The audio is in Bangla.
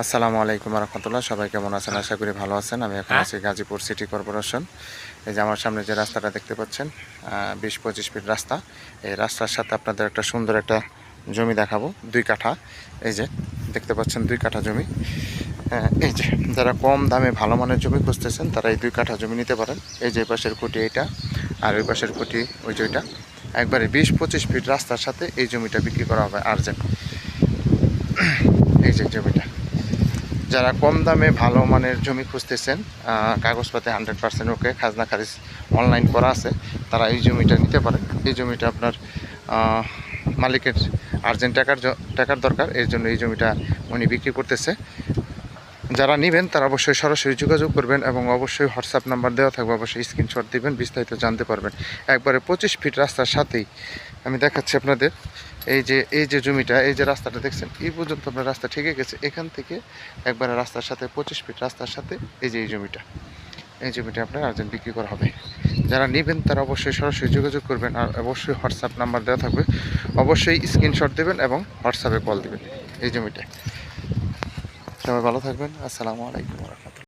আসসালামু আলাইকুম রহমতুল্লাহ। সবাই কেমন আছেন? আশা করি ভালো আছেন। আমি এখন আছি গাজীপুর সিটি কর্পোরেশন। এই যে আমার সামনে যে রাস্তাটা দেখতে পাচ্ছেন, 20-25 ফিট রাস্তা। এই রাস্তার সাথে আপনাদের একটা সুন্দর একটা জমি দেখাবো, 2 কাঠা। এই যে দেখতে পাচ্ছেন 2 কাঠা জমি। এই যে যারা কম দামে ভালো মানের জমি খুঁজতেছেন তারা এই 2 কাঠা জমি নিতে পারেন। এই যে পাশের খুঁটি এইটা, আর ওই পাশের খুঁটি ওই যে ওইটা। একবারে 20-25 ফিট রাস্তার সাথে এই জমিটা বিক্রি করা হবে আর্জেন্ট। এই যে জমিটা, যারা কম দামে ভালো মানের জমি খুঁজতেছেন, কাগজপাতি 100% ওকে, খাজনা খারিজ অনলাইন করা আছে, তারা এই জমিটা নিতে পারেন। এই জমিটা আপনার মালিকের আর্জেন্ট টাকার দরকার, এর জন্য এই জমিটা উনি বিক্রি করতেছে। যারা নেবেন তারা অবশ্যই সরাসরি যোগাযোগ করবেন এবং অবশ্যই হোয়াটসঅ্যাপ নাম্বার দেওয়া থাকবে, অবশ্যই স্ক্রিনশট দিবেন, বিস্তারিত জানতে পারবেন। একবারে 25 ফিট রাস্তার সাথেই আমি দেখাচ্ছি আপনাদের। এই যে জমিটা, এই যে রাস্তাটা দেখছেন, এই পর্যন্ত আপনার রাস্তা ঠিকই গেছে। এখান থেকে একবারে রাস্তার সাথে 25 ফিট রাস্তার সাথে এই যে এই জমিটা আপনার আর্জেন্ট বিক্রি করা হবে। যারা নেবেন তারা অবশ্যই সরাসরি যোগাযোগ করবেন, আর অবশ্যই হোয়াটসঅ্যাপ নাম্বার দেওয়া থাকবে, অবশ্যই স্ক্রিনশট দেবেন এবং হোয়াটসঅ্যাপে কল দেবেন এই জমিটা। সবাই ভালো থাকবেন। আসসালামু আলাইকুম।